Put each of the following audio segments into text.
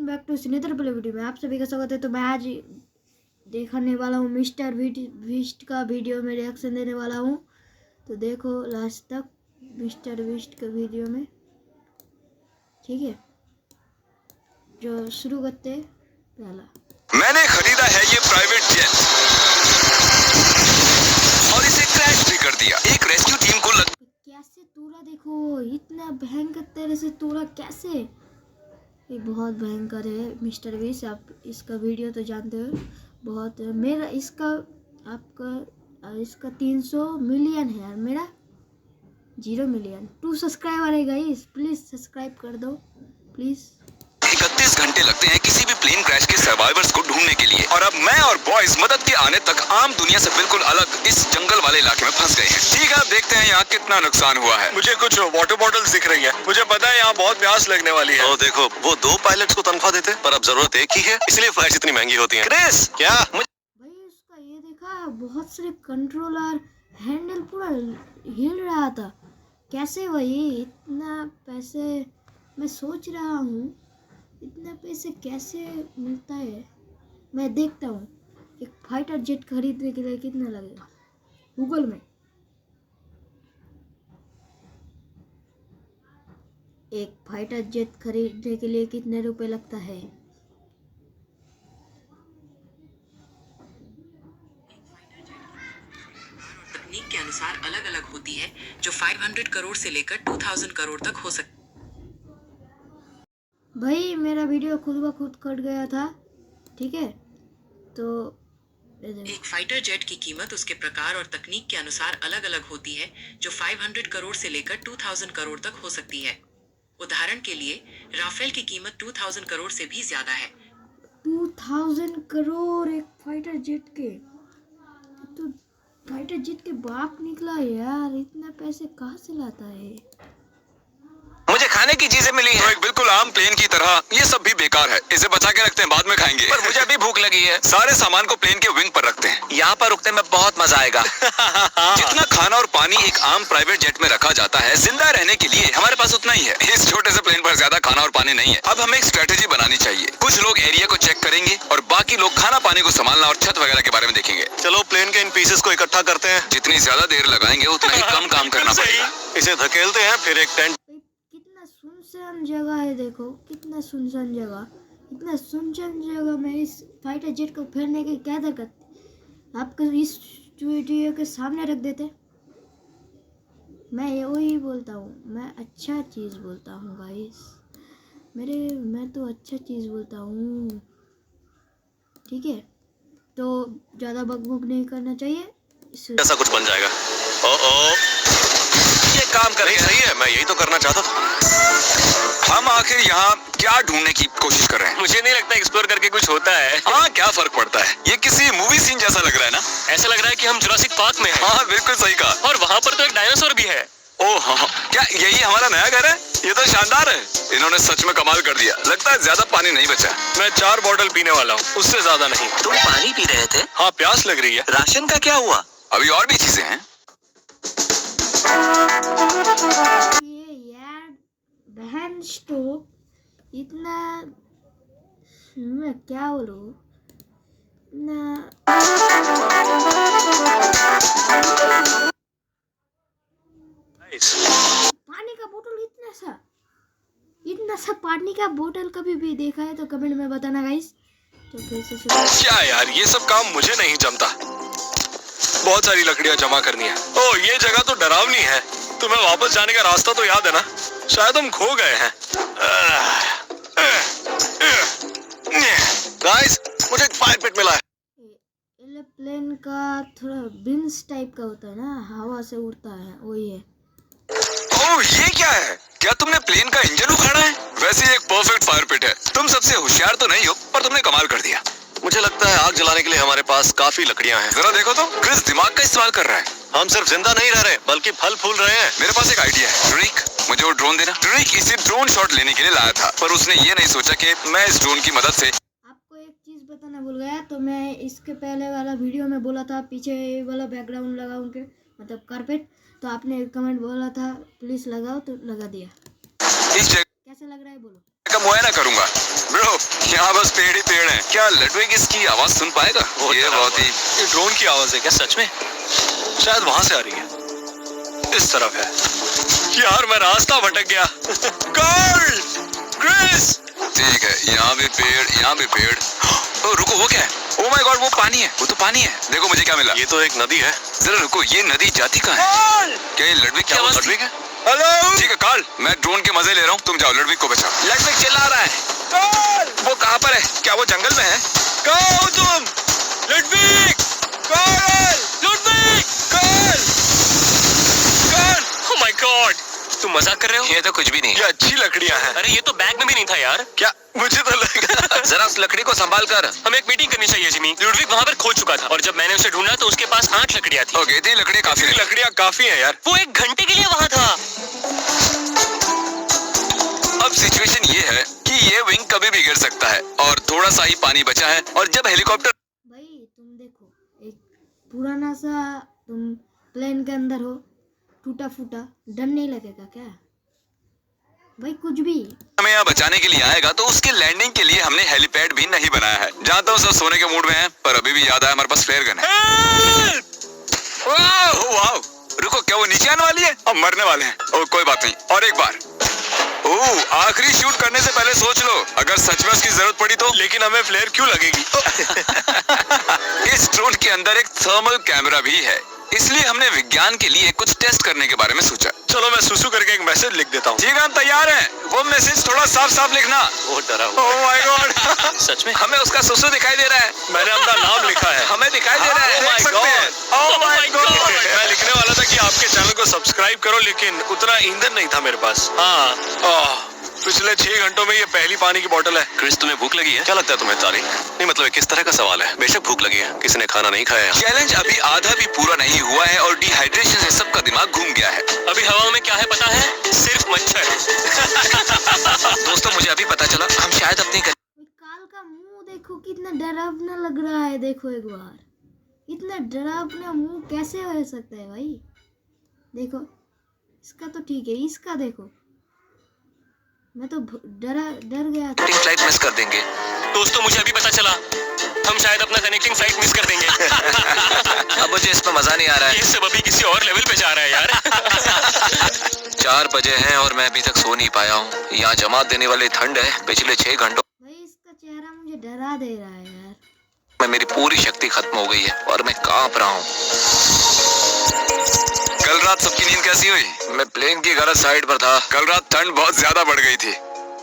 Back to सुनीतर play video में आप सभी का स्वागत है। तो मैं आज देखने वाला हूँ मिस्टर बीस्ट का वीडियो में रिएक्शन देने वाला हूँ। तो देखो लास्ट तक मिस्टर बीस्ट का वीडियो में, ठीक है। जो शुरू करते हैं पहला। मैंने खरीदा है ये प्राइवेट जेट और इसे क्रैश भी कर दिया। एक रेस्क्यू टीम को कैसे तोड़ा, देखो इतना भयंकर तरह से तोड़ा कैसे। ये बहुत भयंकर है मिस्टर बीस्ट। आप इसका वीडियो तो जानते हो बहुत। मेरा इसका आपका 300 मिलियन है यार, मेरा 0 मिलियन। 2 सब्सक्राइबर है गाइस, प्लीज सब्सक्राइब कर दो प्लीज। 31 घंटे लगते हैं किसी भी प्लेन क्रैश के सर्वाइवर्स को ढूंढने के लिए, और अब मैं और बॉयज मदद के आने तक आम दुनिया से बिल्कुल अलग इस जंगल वाले इलाके में फंस गए हैं। ठीक है, अब देखते हैं यहाँ कितना नुकसान हुआ है। मुझे कुछ वाटर बॉटल्स दिख रही है। मुझे पता है यहाँ बहुत प्यास लगने वाली है। देखो, वो 2 पायलट्स को तनख्वाह देते, पर अब जरूरत एक ही है, इसलिए फ्लाइट्स इतनी महंगी होती हैं। क्रिस, क्या भाई उसका ये देखा, बहुत सारे कंट्रोलर हैंडल पूरा हिल रहा था। कैसे भाई इतना पैसे, मैं सोच रहा हूँ इतना पैसे कैसे मिलता है। मैं देखता हूँ एक फाइटर जेट खरीदने के लिए कितना लगेगा गूगल में। एक फाइटर जेट खरीदने के लिए कितने रुपए लगता है। तकनीक के अनुसार अलग अलग होती है, जो 500 करोड़ से लेकर 2000 करोड़ तक हो सकती। भाई मेरा वीडियो खुद ब खुद कट गया था, ठीक है। तो एक फाइटर जेट की कीमत उसके प्रकार और तकनीक के अनुसार अलग अलग होती है, जो 500 करोड़ से लेकर 2000 करोड़ तक हो सकती है। उदाहरण के लिए राफेल की कीमत 2000 करोड़ से भी ज्यादा है। 2000 करोड़ एक फाइटर जेट के, तो फाइटर जेट के बाप निकला यार। इतना पैसे कहाँ से लाता है। मुझे खाने की चीजें मिली हैं। तो एक बिल्कुल आम प्लेन की तरह ये सब भी बेकार है। इसे बचा के रखते हैं, बाद में खाएंगे। पर मुझे अभी भूख लगी है। सारे सामान को प्लेन के विंग पर रखते हैं, यहाँ पर रुकते में बहुत मजा आएगा। जितना खाना और पानी एक आम प्राइवेट जेट में रखा जाता है, जिंदा रहने के लिए हमारे पास उतना ही है। इस छोटे से प्लेन पर ज्यादा खाना और पानी नहीं है। अब हमें एक स्ट्रेटेजी बनानी चाहिए। कुछ लोग एरिया को चेक करेंगे और बाकी लोग खाना पानी को संभालना और छत वगैरह के बारे में देखेंगे। चलो प्लेन के इन पीसेस को इकट्ठा करते हैं। जितनी ज्यादा देर लगाएंगे उतना ही कम काम करना पड़ेगा। इसे धकेलते हैं, फिर एक टेंट। कितना सुनसान जगह है, देखो कितना सुनसान जगह। इतना सुनसान जगह में इस फाइटर जेट को फेरने की क्या दिक्कत। आपको इस वीडियो के सामने रख देते। मैं वही बोलता हूँ, मैं अच्छा चीज़ बोलता हूँ गाइस। मैं तो अच्छा चीज़ बोलता हूँ, ठीक है। तो ज़्यादा बकबक नहीं करना चाहिए। ऐसा कुछ बन जाएगा। ओ ये काम करेगा। सही है, मैं यही तो करना चाहता था। हम आखिर यहाँ क्या ढूंढने की कोशिश कर रहे हैं। मुझे नहीं लगता एक्सप्लोर करके कुछ होता है। हाँ, क्या फर्क पड़ता है। ये किसी मूवी सीन जैसा लग रहा है ना। ऐसा लग रहा है कि हम जुरासिक पार्क में हैं। हाँ बिल्कुल सही कहा। और वहाँ पर तो एक डायनासोर भी है। ओह हाँ, क्या यही हमारा नया घर है। ये तो शानदार है। इन्होंने सच में कमाल कर दिया। लगता है ज्यादा पानी नहीं बचा। मैं 4 बॉटल पीने वाला हूँ, उससे ज्यादा नहीं। तुम पानी पी रहे थे? हाँ, प्यास लग रही है। राशन का क्या हुआ? अभी और भी चीजें हैं। ये यार बहन स्टोव इतना, मैं क्या बोलूं ना। पानी का बोतल इतना सा पानी का बोतल कभी भी देखा है तो कमेंट में बताना गाइस। तो फिर से क्या यार, ये सब काम मुझे नहीं जमता। बहुत सारी लकड़ियाँ जमा करनी है। ओह, ये जगह तो डरावनी है। तुम्हें वापस जाने का रास्ता तो याद है ना? शायद हम खो गए हैं। गाइस, मुझे एक फायर पिट मिला है। एयरप्लेन का थोड़ा विंग्स टाइप का होता है ना, हवा से उड़ता है, वही है। ओह, ये क्या है? क्या तुमने प्लेन का इंजन उखाड़ा है? वैसे ये एक परफेक्ट फायर पिट है। तुम सबसे होशियार तो नहीं हो, पर तुमने कमाल कर दिया। मुझे लगता है आग जलाने के लिए हमारे पास काफी लकड़ियाँ हैं। जरा देखो तो, क्रिस दिमाग का इस्तेमाल कर रहा है। हम सिर्फ जिंदा नहीं रह रहे, बल्कि फल फूल रहे हैं। मेरे पास एक आइडिया है। ड्रेक, मुझे वो ड्रोन देना। ड्रेक इसे ड्रोन शॉट लेने के लिए लाया था, पर उसने ये नहीं सोचा कि मैं इस ड्रोन की मदद से। आपको एक चीज बताना भूल गया। तो मैं इसके पहले वाला वीडियो में बोला था पीछे वाला बैकग्राउंड लगाऊंगे, मतलब कारपेट। तो आपने कमेंट बोला था प्लीज लगाओ, तो लगा दिया। इस जगह कैसा लग रहा है बोलो। का मुआयना करूंगा। ब्रो, यहाँ बस पेड़ ही पेड़ हैं। क्या लडविग इसकी आवाज सुन पाएगा? ये बहुत ही ये ड्रोन की आवाज है क्या सच में? शायद वहां से आ रही है। इस तरफ है। यार मैं रास्ता भटक गया। कार्ल! क्रिस! ठीक है, यहाँ भी पेड़, यहाँ भी पेड़। ओ रुको, वो क्या है? ओ माय गॉड, वो पानी है। वो तो पानी है। देखो मुझे क्या मिला। ये तो एक नदी है। जरा रुको, ये नदी जाती कहाँ है? क्या ये लडविग की आवाज? लडविग है? हेलो। ठीक है कार्ल, मैं ड्रोन के मजे ले रहा हूँ, तुम जाओ लडविग को बचाओ। लडविग चिल्ला रहा है। कार्ल! वो कहाँ पर है? क्या वो जंगल में है? कहाँ हो तुम? Ludwig! Karl! Ludwig! Karl! Karl! Oh my god, तुम मजाक कर रहे हो? ये तो कुछ भी नहीं ये है। अच्छी लकड़ियां हैं। अरे ये तो बैग में भी नहीं था यार। क्या? मुझे तो लगा। जरा उस लकड़ी को संभाल कर। हमें एक मीटिंग करनी चाहिए जिमी। लुडविग वहाँ पर खो चुका था और जब मैंने उसे ढूंढा तो उसके पास 8 लकड़ियाँ थी। ओके, इतनी लकड़ी काफी इतनी है। लकड़ियां काफी हैं यार। वो 1 घंटे के लिए वहाँ था। अब सिचुएशन ये है कि ये विंग कभी भी गिर सकता है और थोड़ा सा ही पानी बचा है और जब हेलीकॉप्टर भाई तुम देखो, एक पुराना सा तुम प्लेन के अंदर हो, टूटा फूटा, डर नहीं लगेगा क्या भाई? कुछ भी। हमें यहाँ बचाने के लिए आएगा तो उसके लैंडिंग के लिए हमने हेलीपैड भी नहीं बनाया है। जानता हूँ सब सोने के मूड में हैं, पर अभी भी याद आया हमारे पास फ्लेयर गन है। वाह, रुको, क्या वो नीचे आने वाली है? हम मरने वाले हैं। ओ कोई बात नहीं, और एक बार। ओह, आखिरी शूट करने से पहले सोच लो, अगर सच में उसकी जरूरत पड़ी तो। लेकिन हमें फ्लेयर क्यों लगेगी? इस ड्रोन के अंदर एक थर्मल कैमरा भी है, इसलिए हमने विज्ञान के लिए कुछ टेस्ट करने के बारे में सोचा। चलो मैं सुसु करके एक मैसेज लिख देता हूँ। ठीक है, हम तैयार हैं। वो मैसेज थोड़ा साफ साफ लिखना। वो डरा ओह माय गॉड, सच में? हमें उसका सुसु दिखाई दे रहा है। मैंने अपना नाम लिखा है। हमें दिखाई दे रहा है। Oh my देख सकते हैं। God! Oh my God! मैं लिखने वाला था कि आपके चैनल को सब्सक्राइब करो, लेकिन उतना ईंधन नहीं था मेरे पास। हाँ। पिछले 6 घंटों में ये पहली पानी की बोतल है। क्रिस, तुम्हें भूख लगी है? क्या लगता है तुम्हें तारिक? नहीं मतलब किस तरह का सवाल है? बेशक भूख लगी है, किसी ने खाना नहीं खाया है। चैलेंज अभी आधा भी पूरा नहीं हुआ है और डिहाइड्रेशन से सबका दिमाग घूम गया है। अभी हवाओं में क्या है पता है? सिर्फ मच्छर। दोस्तों मुझे अभी पता चला, हम शायद अपनी काल का मुंह देखो, कितना डरावना लग रहा है। देखो एक बार, इतना डरावना मुंह कैसे हो सकता है भाई? देखो, इसका तो ठीक है, इसका देखो, मैं तो डर गया था। फ्लाइट मिस कर देंगे। दोस्तों मुझे अभी पता चला, हम शायद अपना कनेक्टिंग फ्लाइट मिस कर देंगे। अब मुझे इसमें मजा नहीं आ रहा है। ये सब अभी किसी और लेवल पे जा रहा है यार। 4 बजे हैं और मैं अभी तक सो नहीं पाया हूँ। यहाँ जमात देने वाली ठंड है पिछले 6 घंटों भाई इसका चेहरा मुझे डरा दे रहा है यार। में। मेरी पूरी शक्ति खत्म हो गई है और मैं कांप रहा हूँ। कल रात सबकी नींद कैसी हुई? मैं प्लेन की गलत साइड पर था। कल रात ठंड बहुत ज्यादा बढ़ गई थी,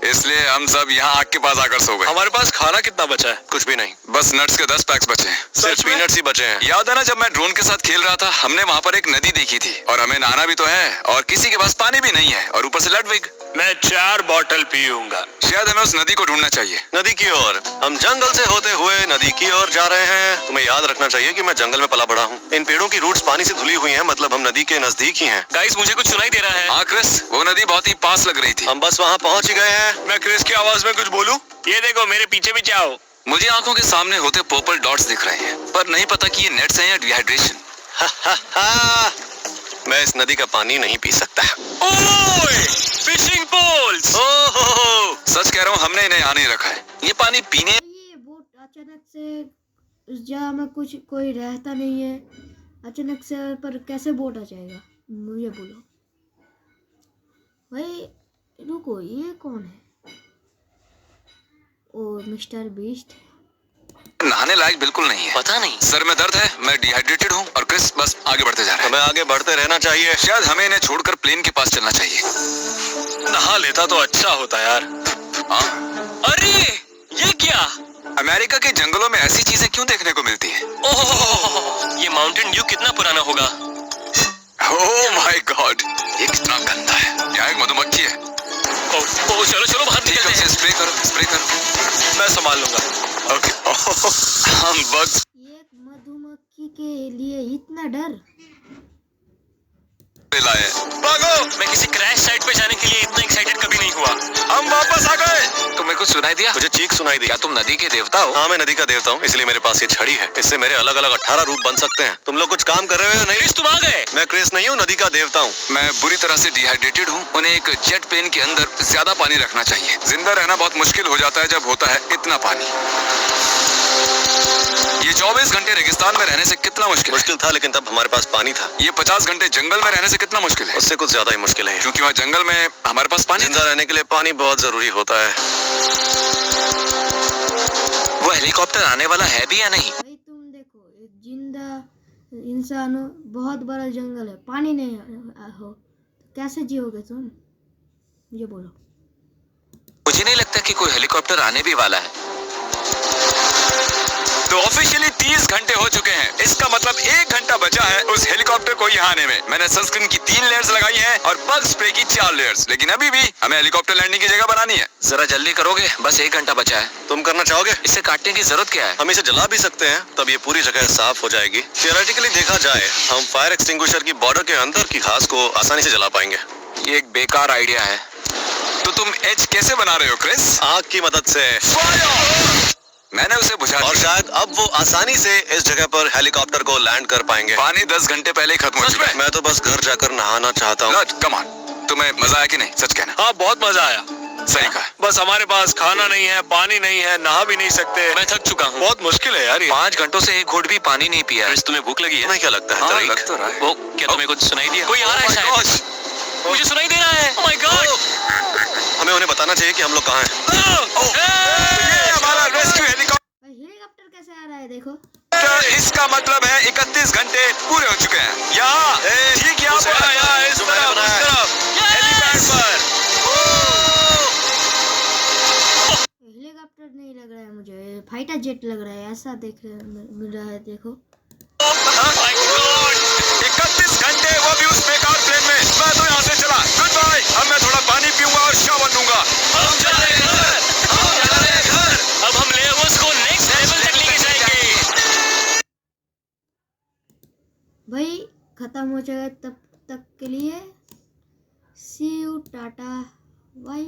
इसलिए हम सब यहाँ आग के पास आकर सो गए। हमारे पास खाना कितना बचा है? कुछ भी नहीं, बस नट्स के 10 पैक्स बचे हैं। सिर्फ पीनट्स ही बचे हैं। याद है ना जब मैं ड्रोन के साथ खेल रहा था, हमने वहाँ पर एक नदी देखी थी और हमें नहाना भी तो है और किसी के पास पानी भी नहीं है और ऊपर से लडविग। मैं 4 बॉटल पीऊंगा। शायद हमें उस नदी को ढूंढना चाहिए। नदी की ओर। हम जंगल से होते हुए नदी की ओर जा रहे हैं। तुम्हें याद रखना चाहिए कि मैं जंगल में पला बड़ा हूँ। इन पेड़ों की रूट्स पानी से धुली हुई हैं, मतलब हम नदी के नजदीक ही हैं। गाइस मुझे कुछ सुनाई दे रहा है। हाँ क्रिस, वो नदी बहुत ही पास लग रही थी। हम बस वहाँ पहुँच गए हैं। मैं क्रिस की आवाज में कुछ बोलूं? ये देखो, मेरे पीछे भी जाओ। मुझे आंखों के सामने होते पर्पल डॉट्स दिख रहे हैं, पर नहीं पता कि ये नेट्स हैं या डिहाइड्रेशन। मैं इस नदी का पानी नहीं पी सकता। ओए, फिशिंग पोल्स। ओहो, सच कह रहा हूँ, हमने इन्हें यहाँ नहीं रखा है। ये पानी पीने ये बोट अचानक से उस जगह में कोई रहता नहीं है, अचानक से पर कैसे बोट आ जाएगा? मुझे बोलो भाई। रुको, ये कौन है? ओ मिस्टर बीस्ट। नहाने लायक बिल्कुल नहीं है। पता नहीं। सर में दर्द है, मैं डिहाइड्रेटेड हूँ और क्रिस बस आगे बढ़ते जा रहा है। हमें आगे बढ़ते रहना चाहिए। शायद हमें इन्हें छोड़कर प्लेन के पास चलना चाहिए। नहा लेता तो अच्छा होता यार। हाँ, अरे ये क्या? अमेरिका के जंगलों में ऐसी चीजें क्यों देखने को मिलती हैं? ओह, ये माउंटेन ड्यू कितना पुराना होगा? ओह माय गॉड, ये कितना गंदा है। यहाँ एक मधुमक्खी है। ओह चलो चलो बाहर ठीक है, निकलते उसे हैं। स्प्रे करो, स्प्रे करो। मैं संभाल लूंगा। ओके। हम बग्स एक मधुमक्खी के लिए इतना डर? लाए। भागो! मैं किसी क्रैश साइट पे जाने के लिए इतना एक्साइटेड कभी नहीं हुआ। हम वापस आ गए। तुम्हें कुछ सुनाई दिया? मुझे चीख सुनाई दी। क्या तुम नदी के देवता हो? हाँ, मैं नदी का देवता हूँ, इसलिए मेरे पास ये छड़ी है। इससे मेरे अलग अलग 18 रूप बन सकते हैं। तुम लोग कुछ काम कर रहे हो या नहीं? क्रिस, तुम आ गए। मैं क्रिस नहीं हूँ, नदी का देवता हूँ। मैं बुरी तरह से डिहाइड्रेटेड हूँ। उन्हें एक जेट प्लेन के अंदर ज्यादा पानी रखना चाहिए। जिंदा रहना बहुत मुश्किल हो जाता है जब होता है इतना पानी। ये 24 घंटे रेगिस्तान में रहने से कितना मुश्किल है? मुश्किल था, लेकिन तब हमारे पास पानी था। ये 50 घंटे जंगल में रहने से कितना मुश्किल है? उससे कुछ ज्यादा ही मुश्किल है, क्योंकि वहाँ जंगल में हमारे पास पानी जिंदा रहने के लिए पानी बहुत जरूरी होता है। वो हेलीकॉप्टर आने वाला है भी या नहीं? भाई तुम देखो, एक जिंदा इंसान हो, बहुत बड़ा जंगल है, पानी नहीं हो तो कैसे जियोगे तुम? ये बोलो। मुझे नहीं लगता कि कोई हेलीकॉप्टर आने भी वाला है। तो ऑफिशियली 30 घंटे हो चुके हैं। इसका मतलब 1 घंटा बचा है उस हेलीकॉप्टर को यहाँ आने में। मैंने सनस्क्रीन की 3 लेयर्स लगाई हैं और बग स्प्रे की 4 लेयर्स, लेकिन अभी भी हमें हेलीकॉप्टर लैंडिंग की जगह बनानी है। जरा जल्दी करोगे? बस 1 घंटा बचा है। तुम करना चाहोगे? इसे काटने की जरूरत क्या है? हम इसे जला भी सकते हैं, तब ये पूरी जगह साफ हो जाएगी। थियोरेटिकली देखा जाए, हम फायर एक्सटिंग्विशर की बॉर्डर के अंदर की घास को आसानी से जला पाएंगे। ये एक बेकार आइडिया है। तो तुम एज कैसे बना रहे हो क्रिस? आग की मदद से। मैंने उसे बुझा और दिया। शायद अब वो आसानी से इस जगह पर हेलीकॉप्टर को लैंड कर पाएंगे। पानी 10 घंटे पहले ही खत्म हो चुका है। मैं तो बस घर जाकर नहाना चाहता हूँ। कम ऑन, तुम्हें मजा आया कि नहीं? सच कहना। हाँ, बहुत मजा आया। सही कहा। बस हमारे पास खाना नहीं है, पानी नहीं है, नहा भी नहीं सकते। मैं थक चुका हूँ। बहुत मुश्किल है यार ये। 5 घंटों से एक घूट भी पानी नहीं पिया है। क्रिस, तुम्हें भूख लगी है? तुम्हें क्या लगता है? हाँ, तरीक? लग तो रहा है। वो क्या तुम्हें कुछ सुनाई दिया? कोई आ रहा है शायद। मुझे सुनाई दे रहा है। Oh my God! हमें उन्हें बताना चाहिए कि हम लोग कहाँ हैं। ये हमारा रेस्क्यू हेलीकॉप्टर। भाई हेलीकॉप्टर कैसे आ रहा है देखो। इसका मतलब है 31 घंटे पूरे हो चुके हैं। यहाँ ठीक यहाँ पर इस तरफ, उस तरफ। हेलीपैड पर। हेलीकॉप्टर नहीं लग रहा है मुझे, फाइटर जेट लग रहा है, ऐसा देख मिल रहा है देखो। 31 घंटे वो भी उस बेकार प्लेन में। मैं तो यहाँ से चला। Good bye. अब मैं थोड़ा पानी पीऊंगा और शावर लूंगा। हम जा रहे हैं घर। हम जा रहे हैं घर। अब हम लेवर्स को नेक्स्ट लेवल तक लेके जाएंगे। भाई खत्म हो जाएगा तब तक के लिए सी यू, टाटा, बाय।